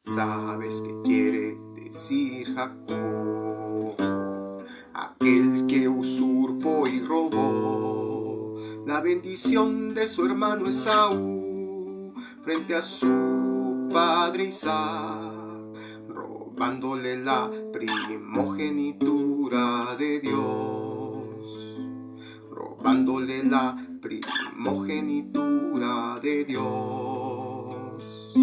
¿Sabes qué quiere decir Jacob? Aquel que usurpó y robó la bendición de su hermano Esaú frente a su padre Isaac, robándole la primogenitura de Dios, robándole la primogenitura de Dios.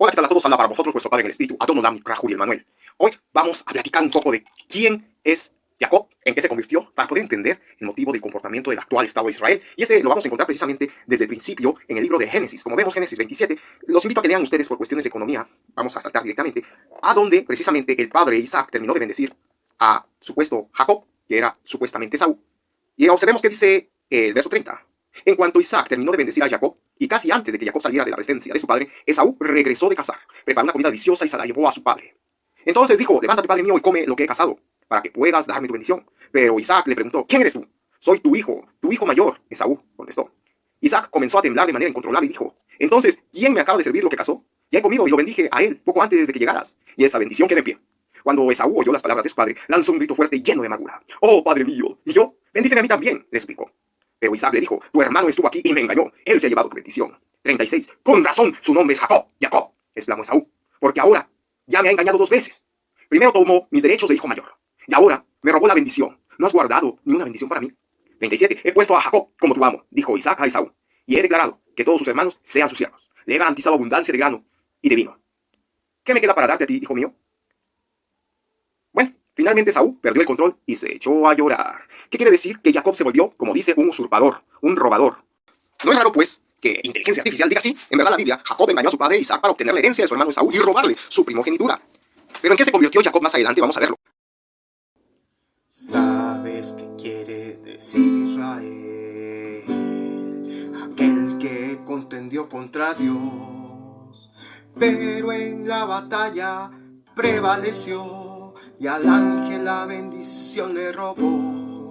Hola, ¿qué tal a todos? Habla para vosotros vuestro Padre en el Espíritu, Adonodam, Rahul y Manuel. Hoy vamos a platicar un poco de quién es Jacob, en qué se convirtió, para poder entender el motivo del comportamiento del actual Estado de Israel. Y lo vamos a encontrar precisamente desde el principio en el libro de Génesis. Como vemos, Génesis 27, los invito a que lean ustedes por cuestiones de economía. Vamos a saltar directamente a donde precisamente el padre Isaac terminó de bendecir a supuesto Jacob, que era supuestamente Esaú. Y observemos que dice el verso 30. En cuanto Isaac terminó de bendecir a Jacob, y casi antes de que Jacob saliera de la presencia de su padre, Esaú regresó de cazar, preparó una comida deliciosa y se la llevó a su padre. Entonces dijo: levántate, padre mío, y come lo que he cazado, para que puedas darme tu bendición. Pero Isaac le preguntó: ¿quién eres tú? Soy tu hijo mayor. Esaú contestó. Isaac comenzó a temblar de manera incontrolable y dijo: entonces, ¿quién me acaba de servir lo que cazó? Ya he comido y lo bendije a él poco antes de que llegaras, y esa bendición queda en pie. Cuando Esaú oyó las palabras de su padre, lanzó un grito fuerte y lleno de amargura. ¡Oh, padre mío! ¿Y yo? Bendíceme a mí también, le suplicó. Pero Isaac le dijo: tu hermano estuvo aquí y me engañó. Él se ha llevado tu bendición. 36. Con razón, su nombre es Jacob. Jacob, exclamó Esaú, porque ahora ya me ha engañado 2 veces. Primero tomó mis derechos de hijo mayor, y ahora me robó la bendición. No has guardado ni una bendición para mí. 37. He puesto a Jacob como tu amo, dijo Isaac a Esaú, y he declarado que todos sus hermanos sean sus siervos. Le he garantizado abundancia de grano y de vino. ¿Qué me queda para darte a ti, hijo mío? Bueno, finalmente Esaú perdió el control y se echó a llorar. ¿Qué quiere decir? Que Jacob se volvió, como dice, un usurpador, un robador. No es raro, pues, que inteligencia artificial diga: sí, en verdad la Biblia, Jacob engañó a su padre Isaac para obtener la herencia de su hermano Esaú y robarle su primogenitura. Pero ¿en qué se convirtió Jacob más adelante? Vamos a verlo. ¿Sabes qué quiere decir Israel? Aquel que contendió contra Dios, pero en la batalla prevaleció, y al ángel la bendición le robó.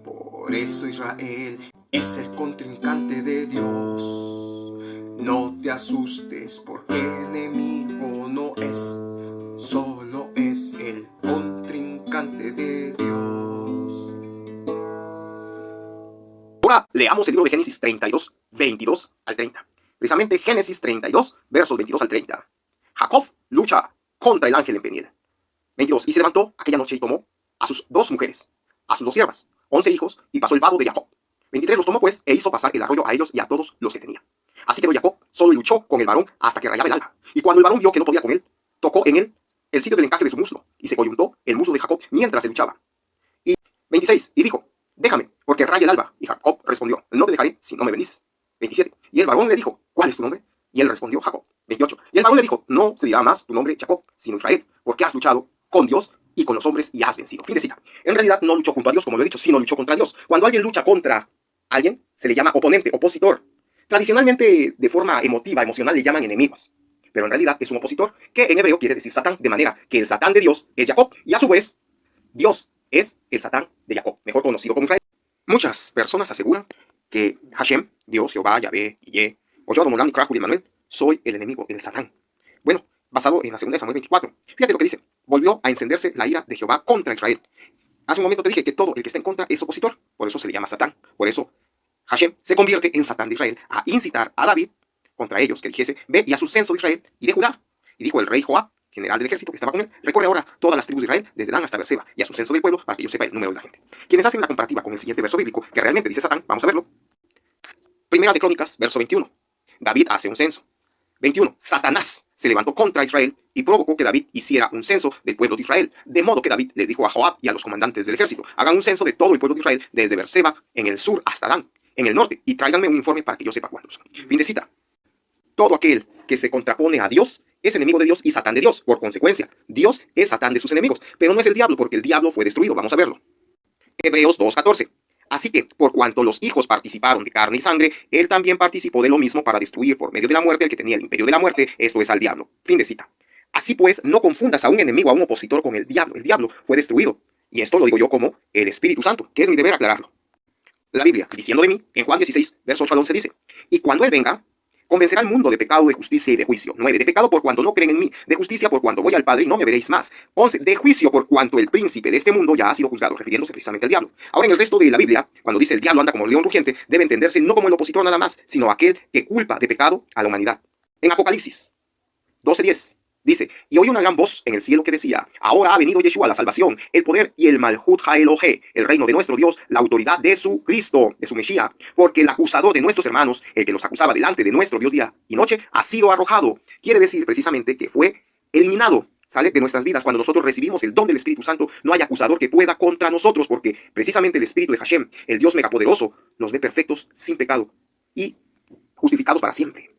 Por eso Israel es el contrincante de Dios. No te asustes, porque enemigo no es, solo es el contrincante de Dios. Ahora leamos el libro de Génesis 32, 22 al 30. Precisamente Génesis 32, versos 22 al 30. Jacob lucha contra el ángel en Peniel. 22. Y se levantó aquella noche y tomó a sus 2 mujeres, a sus 2 siervas, 11 hijos, y pasó el vado de Jacob. 23. Los tomó pues e hizo pasar el arroyo a ellos y a todos los que tenía. Así quedó Jacob solo y luchó con el varón hasta que rayaba el alba. Y cuando el varón vio que no podía con él, tocó en él el sitio del encaje de su muslo, y se coyuntó el muslo de Jacob mientras se luchaba. Y 26. Y dijo: déjame, porque raya el alba. Y Jacob respondió: no te dejaré si no me bendices. 27. Y el varón le dijo: ¿cuál es tu nombre? Y él respondió: Jacob. 28. Y el varón le dijo: no se dirá más tu nombre Jacob, sino Israel, porque has luchado con Dios y con los hombres y has vencido. Fin de cita. En realidad no luchó junto a Dios, como lo he dicho, sino luchó contra Dios. Cuando alguien lucha contra alguien, se le llama oponente, opositor. Tradicionalmente, de forma emotiva, emocional, le llaman enemigos. Pero en realidad es un opositor, que en hebreo quiere decir Satán, de manera que el Satán de Dios es Jacob, y a su vez, Dios es el Satán de Jacob, mejor conocido como Israel. Muchas personas aseguran que Hashem, Dios, Jehová, Yahvé, Yeh, o yo, Adonodam, Rahul y Manuel, soy el enemigo del Satán. Bueno, basado en la segunda de Samuel 24. Fíjate lo que dice: volvió a encenderse la ira de Jehová contra Israel. Hace un momento te dije que todo el que está en contra es opositor, por eso se le llama Satán. Por eso Hashem se convierte en Satán de Israel, a incitar a David contra ellos, que dijese: ve y haz un censo de Israel y de Judá. Y dijo el rey Joab, general del ejército que estaba con él: recorre ahora todas las tribus de Israel, desde Dan hasta Beerseba, y haz un censo del pueblo para que yo sepa el número de la gente. Quienes hacen la comparativa con el siguiente verso bíblico, que realmente dice Satán, vamos a verlo. Primera de Crónicas, verso 21. David hace un censo. 21. Satanás se levantó contra Israel y provocó que David hiciera un censo del pueblo de Israel. De modo que David les dijo a Joab y a los comandantes del ejército: hagan un censo de todo el pueblo de Israel, desde Beerseba en el sur hasta Dan en el norte, y tráiganme un informe para que yo sepa cuántos. Fin de cita. Todo aquel que se contrapone a Dios es enemigo de Dios y Satán de Dios. Por consecuencia, Dios es Satán de sus enemigos, pero no es el diablo, porque el diablo fue destruido. Vamos a verlo. Hebreos 2:14. Así que, por cuanto los hijos participaron de carne y sangre, él también participó de lo mismo para destruir por medio de la muerte al que tenía el imperio de la muerte, esto es, al diablo. Fin de cita. Así pues, no confundas a un enemigo, a un opositor con el diablo. El diablo fue destruido. Y esto lo digo yo como el Espíritu Santo, que es mi deber aclararlo. La Biblia, diciendo de mí, en Juan 16, verso 8 al 11 dice: y cuando él venga, Convencerá al mundo de pecado, de justicia y de juicio. 9. De pecado por cuanto no creen en mí. De justicia por cuanto voy al Padre y no me veréis más. 11. De juicio por cuanto el príncipe de este mundo ya ha sido juzgado, refiriéndose precisamente al diablo. Ahora en el resto de la Biblia, cuando dice el diablo anda como león rugiente, debe entenderse no como el opositor nada más, sino aquel que culpa de pecado a la humanidad. En Apocalipsis 12:10 dice, y oí una gran voz en el cielo que decía, ahora ha venido Yeshua, la salvación, el poder y el Malhut HaElohe, el reino de nuestro Dios, la autoridad de su Cristo, de su Mesías, porque el acusador de nuestros hermanos, el que los acusaba delante de nuestro Dios día y noche, ha sido arrojado. Quiere decir precisamente que fue eliminado. Sale de nuestras vidas cuando nosotros recibimos el don del Espíritu Santo. No hay acusador que pueda contra nosotros, porque precisamente el Espíritu de Hashem, el Dios megapoderoso, los ve perfectos, sin pecado y justificados para siempre.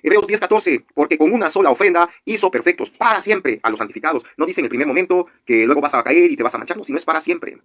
Hebreos 10:14, porque con una sola ofrenda hizo perfectos para siempre a los santificados. No dice en el primer momento que luego vas a caer y te vas a manchar, no, sino es para siempre.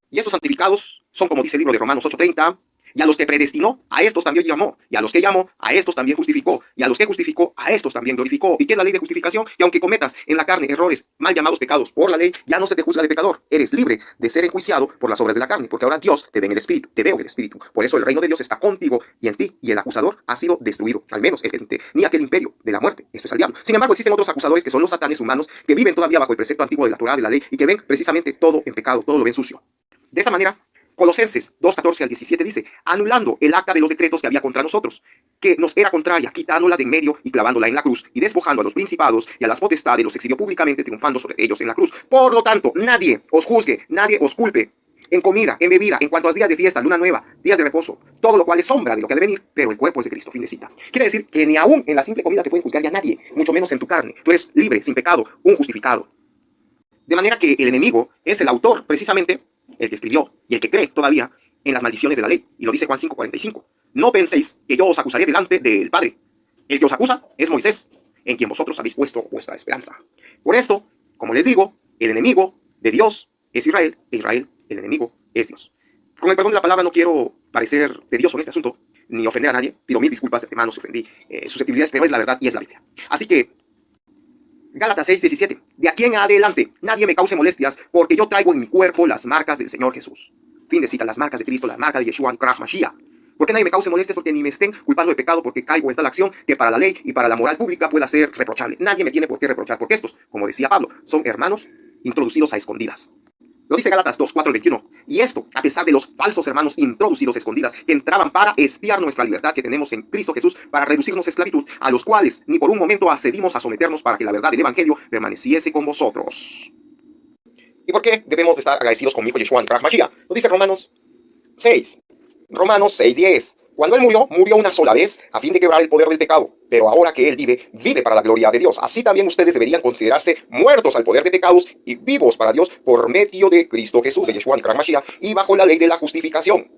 Y estos santificados son, como dice el libro de Romanos 8:30, y a los que predestinó, a estos también llamó, y a los que llamó, a estos también justificó, y a los que justificó, a estos también glorificó. ¿Y qué es la ley de justificación? Y aunque cometas en la carne errores mal llamados pecados por la ley, ya no se te juzga de pecador. Eres libre de ser enjuiciado por las obras de la carne, porque ahora Dios te ve en el Espíritu, te veo en el Espíritu. Por eso el reino de Dios está contigo y en ti, y el acusador ha sido destruido, al menos el que tenía aquel imperio de la muerte. Esto es al diablo. Sin embargo, existen otros acusadores que son los satanes humanos, que viven todavía bajo el precepto antiguo de la Torá, de la ley, y que ven precisamente todo en pecado, todo lo ven sucio. De esa manera, Colosenses 2:14-17 dice, anulando el acta de los decretos que había contra nosotros, que nos era contraria, quitándola de en medio y clavándola en la cruz, y despojando a los principados y a las potestades, los exhibió públicamente, triunfando sobre ellos en la cruz. Por lo tanto, nadie os juzgue, nadie os culpe en comida, en bebida, en cuanto a días de fiesta, luna nueva, días de reposo, todo lo cual es sombra de lo que ha de venir, pero el cuerpo es de Cristo. Fin de cita. Quiere decir que ni aún en la simple comida te pueden juzgar ya nadie, mucho menos en tu carne. Tú eres libre, sin pecado, un justificado. De manera que el enemigo es el autor, precisamente, el que escribió y el que cree todavía en las maldiciones de la ley. Y lo dice Juan 5:45. No penséis que yo os acusaré delante del Padre. El que os acusa es Moisés, en quien vosotros habéis puesto vuestra esperanza. Por esto, como les digo, el enemigo de Dios es Israel, e Israel, el enemigo, es Dios. Con el perdón de la palabra no quiero parecer tedioso en este asunto, ni ofender a nadie. Pido mil disculpas de antemano si ofendí susceptibilidades, pero es la verdad y es la Biblia. Así que, Gálatas 6:17. De aquí en adelante, nadie me cause molestias, porque yo traigo en mi cuerpo las marcas del Señor Jesús. Fin de cita, las marcas de Cristo, la marca de Yeshua Krach Mashiach. Porque nadie me cause molestias, porque ni me estén culpando de pecado, porque caigo en tal acción que para la ley y para la moral pública pueda ser reprochable. Nadie me tiene por qué reprochar, porque estos, como decía Pablo, son hermanos introducidos a escondidas. Lo dice Gálatas 2:4-21. Y esto, a pesar de los falsos hermanos introducidos a escondidas, que entraban para espiar nuestra libertad que tenemos en Cristo Jesús, para reducirnos a esclavitud, a los cuales ni por un momento accedimos a someternos para que la verdad del Evangelio permaneciese con vosotros. ¿Y por qué debemos de estar agradecidos con mi hijo Yeshua Krach Mashiach? Lo dice Romanos 6. Romanos 6:10. Cuando él murió, murió una sola vez a fin de quebrar el poder del pecado. Pero ahora que él vive, vive para la gloria de Dios. Así también ustedes deberían considerarse muertos al poder de pecados y vivos para Dios por medio de Cristo Jesús, de Yeshua Krach Mashiach, y bajo la ley de la justificación.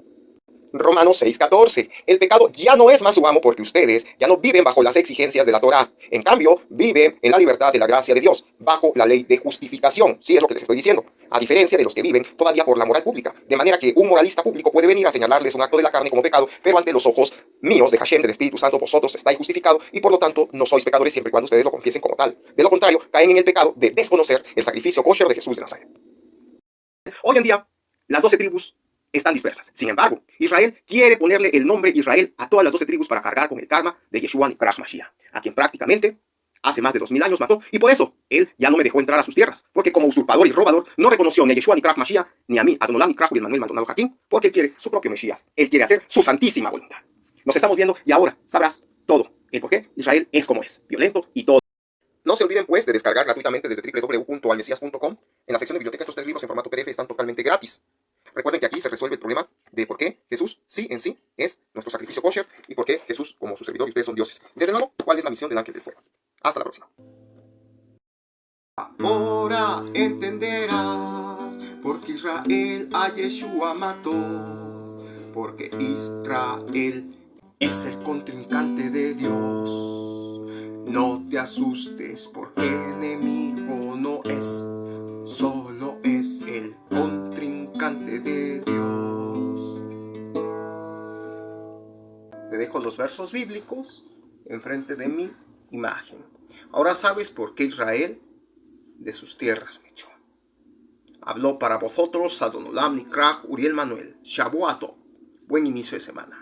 Romanos 6:14. El pecado ya no es más su amo porque ustedes ya no viven bajo las exigencias de la Torá. En cambio, viven en la libertad de la gracia de Dios, bajo la ley de justificación. Sí es lo que les estoy diciendo. A diferencia de los que viven todavía por la moral pública. De manera que un moralista público puede venir a señalarles un acto de la carne como pecado, pero ante los ojos míos, de Hashem, del Espíritu Santo, vosotros estáis justificados y por lo tanto no sois pecadores siempre y cuando ustedes lo confiesen como tal. De lo contrario, caen en el pecado de desconocer el sacrificio kosher de Jesús de Nazaret. Hoy en día, las 12 tribus están dispersas. Sin embargo, Israel quiere ponerle el nombre Israel a todas las 12 tribus para cargar con el karma de Yeshua Krach Mashiach, a quien prácticamente hace más de 2000 años mató, y por eso él ya no me dejó entrar a sus tierras, porque como usurpador y robador no reconoció ni a Yeshua ni Krach Mashiach, ni a mí, Adonolam ni Krach y Manuel Maldonado Jaquín, porque él quiere su propio Mesías, él quiere hacer su santísima voluntad. Nos estamos viendo y ahora sabrás todo el por qué Israel es como es, violento y todo. No se olviden pues de descargar gratuitamente desde www.almesias.com. En la sección de biblioteca estos 3 libros en formato PDF están totalmente gratis. Recuerden que aquí se resuelve el problema de por qué Jesús sí en sí es nuestro sacrificio kosher y por qué Jesús como su servidor y ustedes son dioses. Desde luego, ¿cuál es la misión del ángel del fuego? Hasta la próxima. Ahora entenderás porque Israel a Yeshua mató, porque Israel es el contrincante de Dios. No te asustes porque enemigo no es, solo es el contrincante de Dios. Te dejo los versos bíblicos enfrente de mi imagen. Ahora sabes por qué Israel de sus tierras me echó. Habló para vosotros Adonolam Nikrach Uriel Manuel. Shavuato. Buen inicio de semana.